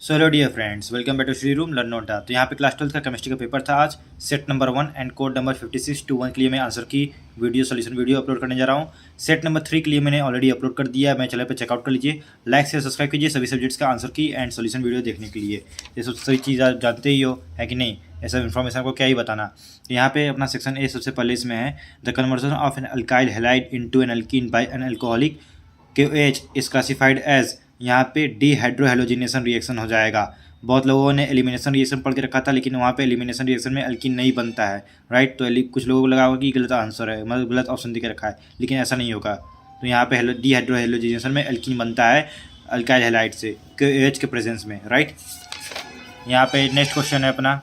So hello dear friends, welcome back to Shri रूम learn नोटा। तो यहाँ पे क्लास 12 का केमिस्ट्री का पेपर था आज। Set number 1 and code number 56 two 1 के लिए मैं आंसर की सोल्यूशन वीडियो अपलोड करने जा रहा हूँ। सेट नंबर 3 के लिए मैंने ऑलरेडी अपलोड कर दिया है, मैं चैनल पे चेकआउट कर लीजिए। लाइक से सब्सक्राइब कीजिए सभी सब्जेक्ट्स का आंसर की एंड सोल्यूशन वीडियो देखने के लिए। ये सब सभी चीज़ आप जानते ही हो, है कि नहीं? ऐसा इन्फॉर्मेशन आपको क्या ही बताना। तो यहाँ पे अपना सेक्शन ए सबसे पहले इसमें है the conversion of an alkyl halide into an alkene by an alcoholic KOH is classified as. यहाँ पे डीहाइड्रोहेलोजिनेशन रिएक्शन हो जाएगा। बहुत लोगों ने एलिमिनेशन रिएक्शन पढ़ के रखा था, लेकिन वहाँ पे एलिमिनेशन रिएक्शन में अल्कीन नहीं बनता है, राइट। तो कुछ लोगों को लगा होगा कि गलत आंसर है, मतलब गलत ऑप्शन दे के रखा है, लेकिन ऐसा नहीं होगा। तो यहाँ पे डीहाइड्रोहेलोजिनेशन में अल्कीन बनता है अल्काइल हैलाइड से KOH के प्रेजेंस में, राइट। यहाँ पे नेक्स्ट क्वेश्चन है अपना।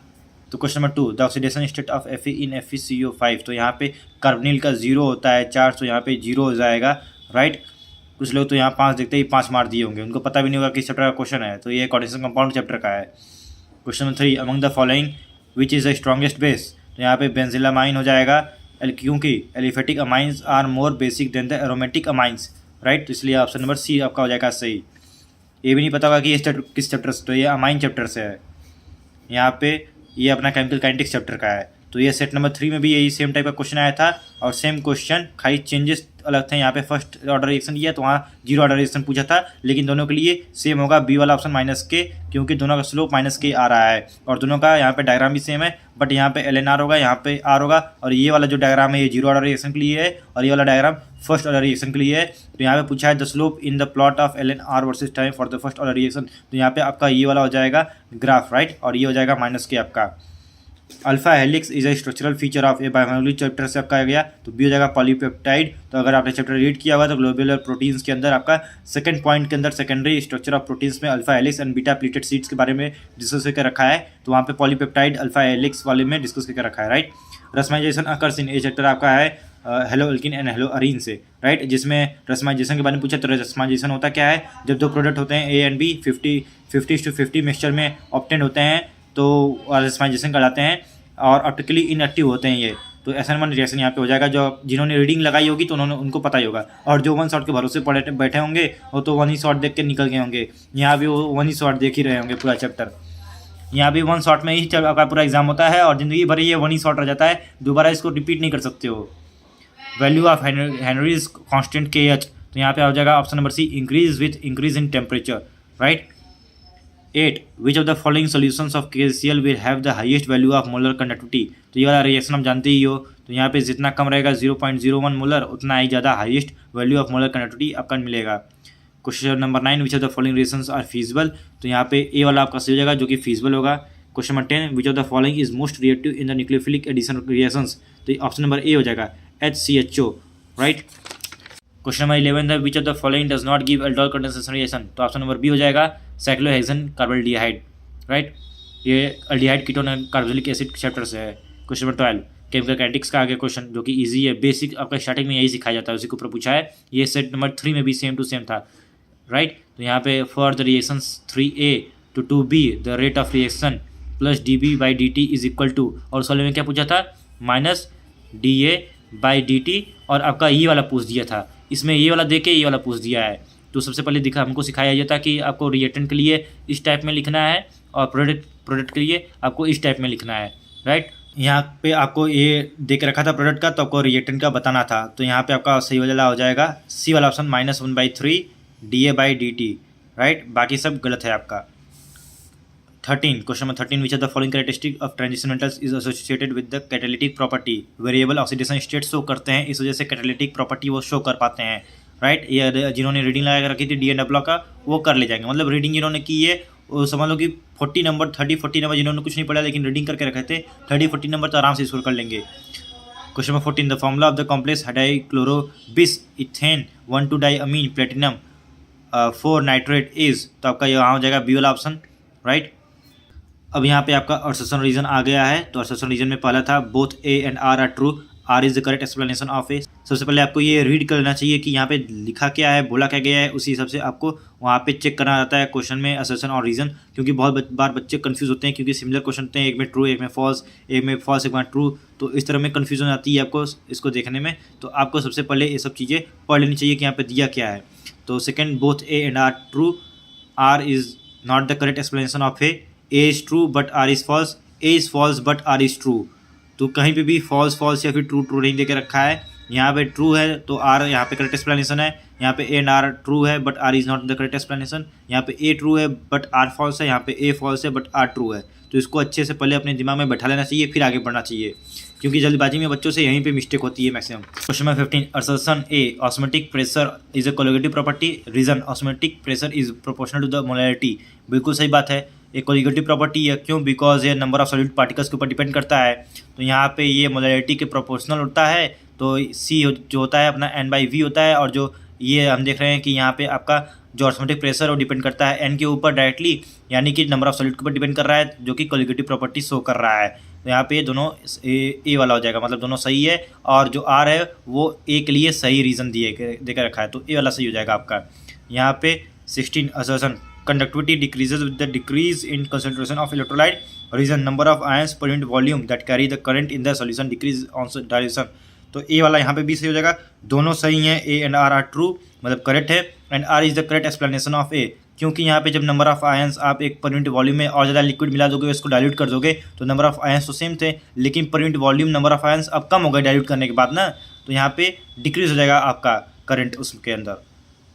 तो question number 2 the oxidation state of Fe in FeCO5। तो यहाँ पे कार्बोनिल का 0 होता है चार्ज, तो यहाँ पे 0 हो जाएगा, राइट। कुछ लोग तो यहाँ 5 देखते ही 5 मार दिए होंगे, उनको पता भी नहीं होगा किस चैप्टर का क्वेश्चन है। तो ये कोऑर्डिनेशन कंपाउंड चैप्टर का है। Question number 3 among the following which is the strongest base. तो यहाँ पे बेंजिलामाइन हो जाएगा, क्योंकि aliphatic amines are more basic than the aromatic amines, right. तो इसलिए ऑप्शन नंबर सी आपका हो जाएगा सही। ये भी नहीं पता होगा कि ये किस चैप्टर से, तो ये अमाइन चैप्टर से है। यहाँ पे ये अपना केमिकल काइनेटिक्स चैप्टर का है। तो ये सेट नंबर 3 में भी यही सेम टाइप का क्वेश्चन आया था, और सेम क्वेश्चन खाली चेंजेस अलग थे। यहाँ पे फर्स्ट ऑर्डर रिएक्शन दिया तो वहाँ 0 ऑर्डर रिएक्शन पूछा था, लेकिन दोनों के लिए सेम होगा बी वाला ऑप्शन -K, क्योंकि दोनों का स्लोप -K आ रहा है और दोनों का यहाँ पे डायग्राम भी सेम है। बट यहाँ पे LNR होगा, यहाँ पे R होगा, और ये वाला जो डायग्राम है ये 0 ऑर्डर रिएक्शन के लिए है, और ये वाला डायग्राम फर्स्ट ऑर्डर रिएक्शन के लिए है। तो यहाँ पे पूछा है the slope in the plot of LNR versus time for the first order reaction. तो यहाँ पे आपका ये वाला हो जाएगा ग्राफ, राइट, और ये हो जाएगा -K आपका। Alpha helix is a structural feature of a biomolecular chapter से आपका आ गया, तो बी हो जाएगा पॉलीपेप्टाइड। तो अगर आपने चैप्टर रीड किया हुआ तो ग्लोबुलर प्रोटीन्स के अंदर आपका सेकंड पॉइंट के अंदर सेकेंडरी स्ट्रक्चर ऑफ प्रोटीन्स में alpha helix and beta pleated seeds के बारे में डिस्कस करके रखा है। तो वहाँ पे पॉलीपेप्टाइड अल्फा हेलिक्स वाले में डिस्कस करके रखा है, right. Racemization occurs in a chapter आपका है haloalkane and haloarene से, राइट, जिसमें रस्माइजेशन के बारे में पूछा। तो रस्माइजेशन होता क्या है, जब दो प्रोडक्ट होते हैं ए एंड बी 50-50 मिक्सचर में ऑप्टेंड होते हैं तो रस्माइजेशन कराते हैं, और ऑप्टिकली इनएक्टिव होते हैं ये। तो SN1 रिएक्शन यहाँ पे हो जाएगा। जो जिन्होंने रीडिंग लगाई होगी तो उनको पता ही होगा, और जो 1 शॉट के भरोसे पड़े बैठे होंगे वो तो 1 ही शॉट देख के निकल गए होंगे। यहाँ भी वो 1 ही शॉट देख ही रहे होंगे पूरा चैप्टर। यहाँ भी 1 शॉट में ही आपका पूरा एग्जाम होता है, और जिंदगी भर ये 1 ही शॉट रह जाता है, दोबारा इसको रिपीट नहीं कर सकते हो। Value of Henry's constant KH। तो यहाँ पे आ जाएगा option number C increase with increase in temperature, right. 8 which of the following solutions of KCl will have the highest value of molar conductivity. तो ये वाला रिएक्शन हम जानते ही हो। तो यहाँ पे जितना कम रहेगा 0.01 मोलर, उतना ही ज़्यादा highest value of molar conductivity आपका मिलेगा। Question number 9 which of the following reactions are feasible. तो यहाँ पे ए वाला आपका सही हो जाएगा, जो कि फीजिबल होगा। Question number 10 which of the following is most reactive in the nucleophilic addition reactions. तो ऑप्शन नंबर ए हो जाएगा HCHO, right. Question number 11 the which of the following does not give aldol condensation reaction. तो option number B हो जाएगा cyclohexane carbaldehyde, right. ये aldehyde ketone and carboxylic acid chapter से है। Question number 12 chemical kinetics का आगे question, जो कि इजी है, बेसिक आपका स्टार्टिंग में यही सिखाया जाता है, उसी के ऊपर पूछा है। ये सेट नंबर 3 में भी सेम टू सेम था, राइट। तो यहाँ पे for the reactions 3A to 2B the rate of reaction plus dB/dt is equal to, और सॉल्व में क्या पूछा था, -dA/dt, और आपका ये वाला पूछ दिया था। इसमें ये वाला दे के ये वाला पूछ दिया है। तो सबसे पहले हमको सिखाया जाता है कि आपको रिएक्टेंट के लिए इस टाइप में लिखना है, और प्रोडक्ट के लिए आपको इस टाइप में लिखना है, राइट। यहाँ पे आपको ये दे के रखा था प्रोडक्ट का, तो आपको रिएक्टेंट का बताना था। तो यहाँ पे आपका सही वाला हो जाएगा सी वाला ऑप्शन -1/3 dA/dt, राइट। बाकी सब गलत है आपका। 13 question number 13 which of the following characteristic of transition metals is associated with the catalytic property. Variable oxidation state show करते हैं, इस वजह से कैटालिटिक प्रॉपर्टी वो शो कर पाते हैं, राइट। ये जिन्होंने रीडिंग लगा कर रखी थी DN ब्लॉक का, वो कर ले जाएंगे। मतलब रीडिंग जिन्होंने की है वो समझ लो कि 40 नंबर 30-40 नंबर, जिन्होंने कुछ नहीं पढ़ा लेकिन रीडिंग करके रखे थे 30-40 नंबर तो आराम से स्कोर कर लेंगे। Question number 14 the formula of the complex hydrochlorobis ethane 1,2-डाइअमीन प्लेटिनम 4 नाइट्रेट इज। तो आपका यहाँ हो जाएगा बी वाला ऑप्शन, राइट। अब यहाँ पे आपका असर्शन रीजन आ गया है। तो असर्शन रीजन में पहला था both A and R are true, R is the correct explanation of A. सबसे पहले आपको ये रीड कर लेना चाहिए कि यहाँ पे लिखा क्या है, बोला क्या गया है, उसी हिसाब से आपको वहाँ पे चेक करना जाता है क्वेश्चन में असर्शन और रीजन। क्योंकि बहुत बार बच्चे कंफ्यूज होते हैं, क्योंकि सिमिलर क्वेश्चन होते हैं, एक में ट्रू एक में फॉल्स, एक में फॉल्स एक में ट्रू, तो इस तरह में कन्फ्यूजन आती है आपको इसको देखने में। तो आपको सबसे पहले ये सब चीज़ें पढ़ लेनी चाहिए कि यहाँ पे दिया क्या है। तो second both A and R true, R is not the correct explanation of A is true but R is false, A is false but R is true. तो कहीं पे भी फॉल्स फॉल्स या फिर ट्रू ट्रू नहीं देके रखा है। यहाँ पे ट्रू है तो आर यहाँ पे करेक्ट एक्सप्लेनेशन है, यहाँ पे ए एंड आर ट्रू है but R is not the correct explanation, यहाँ पे ए ट्रू है बट आर फॉल्स है, यहाँ पे ए फॉल्स है बट आर ट्रू है। तो इसको अच्छे से पहले अपने दिमाग में बैठा लेना चाहिए, फिर आगे बढ़ना चाहिए, क्योंकि जल्दबाजी में बच्चों से यहीं पे मिस्टेक होती है maximum. Question number 15, assertion A osmotic pressure is a colligative property, reason osmotic pressure is proportional to the molarity. बिल्कुल सही बात है, एक कोलिगेटिव प्रॉपर्टी है, क्यों? बिकॉज ये नंबर ऑफ सॉलिड पार्टिकल्स के ऊपर डिपेंड करता है। तो यहाँ पे ये मोलैरिटी के प्रोपोर्शनल होता है, तो सी जो होता है अपना n/v होता है, और जो ये हम देख रहे हैं कि यहाँ पे आपका जो ऑस्मोटिक प्रेशर वो डिपेंड करता है n के ऊपर डायरेक्टली, यानी कि नंबर ऑफ सॉलिड के ऊपर डिपेंड कर रहा है, जो कि कोलिगेटिव प्रॉपर्टी शो कर रहा है। तो यहाँ पे दोनों ए वाला हो जाएगा, मतलब दोनों सही है, और जो आर है वो ए के लिए सही रीज़न देकर रखा है, तो ए वाला सही हो जाएगा आपका। यहाँ पे 16, assertion conductivity decreases with the decrease in concentration of electrolyte, reason number of ions per unit volume that carry the current in the solution decrease on dilution। तो ए वाला यहाँ पे भी सही हो जाएगा, दोनों सही हैं, A and R are true, मतलब करेक्ट है, and R is the correct explanation of A, क्योंकि यहाँ पे जब नंबर ऑफ आयंस आप एक पर यूनिट वॉल्यूम में और ज़्यादा लिक्विड मिला दोगे, उसको डाइल्यूट कर दोगे, तो नंबर ऑफ आयंस तो सेम थे, लेकिन per unit volume number of ions अब कम हो गए डाइल्यूट करने के बाद ना, तो यहाँ पे डिक्रीज हो जाएगा आपका करंट उसके अंदर।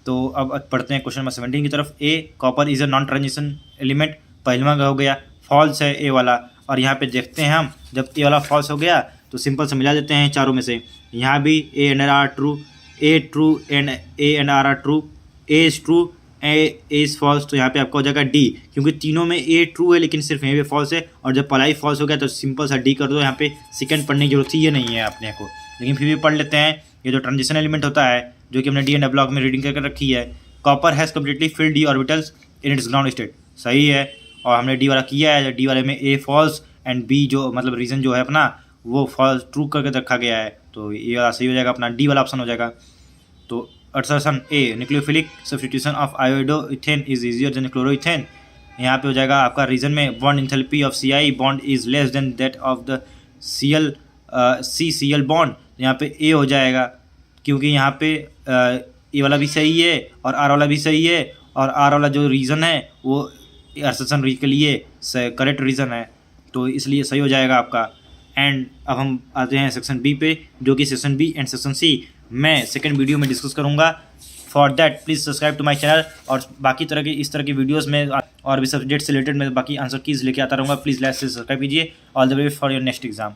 तो अब पढ़ते हैं क्वेश्चन नंबर 17 की तरफ। A copper is a non transition element, पहलवा का हो गया, फॉल्स है ए वाला, और यहाँ पे देखते हैं हम, जब ए वाला फॉल्स हो गया तो सिंपल से मिला देते हैं चारों में से। यहाँ भी A and R true, A true and A and R are true, A is true, A is false, तो यहाँ पे आपका हो जाएगा डी, क्योंकि तीनों में ए ट्रू है लेकिन सिर्फ यहीं पे फॉल्स है, और जब पहला ही फॉल्स हो गया तो सिंपल सा डी कर दो, यहाँ पे सेकंड पढ़ने की जरूरत ही नहीं है अपने को, लेकिन फिर भी पढ़ लेते हैं। ये जो ट्रांजिशन एलिमेंट होता है, जो कि हमने डी एंड ब्लॉक में रीडिंग करके रखी है, copper has completely field D orbitals in its ground state, सही है, और हमने डी वाला किया है, डी वाले में ए फॉल्स एंड बी जो मतलब रीजन जो है अपना वो फॉल्स ट्रू करके रखा गया है, तो ये वाला सही हो जाएगा, अपना डी वाला ऑप्शन हो जाएगा। तो assertion A nucleophilic substitution of iodoethane is easier than chloroethane, यहाँ पे हो जाएगा आपका रीजन में bond enthalpy of CI bond is less than that of the CCl bond, यहाँ पे ए हो जाएगा, क्योंकि यहाँ पे ए वाला भी सही है और आर वाला भी सही है, और आर वाला जो रीज़न है वो असर्शन के लिए करेक्ट रीज़न है, तो इसलिए सही हो जाएगा आपका। एंड अब हम आते हैं सेक्शन बी पे, जो कि section B and section C मैं सेकंड वीडियो में डिस्कस करूंगा। For that please subscribe to my channel, और बाकी तरह के इस तरह की वीडियोस में और भी सब्जेक्ट से रिलेटेड मैं बाकी आंसर कीज लेके आता रहूँगा। प्लीज़ लाइक से सब्सक्राइब कीजिए। All the way for your next exam.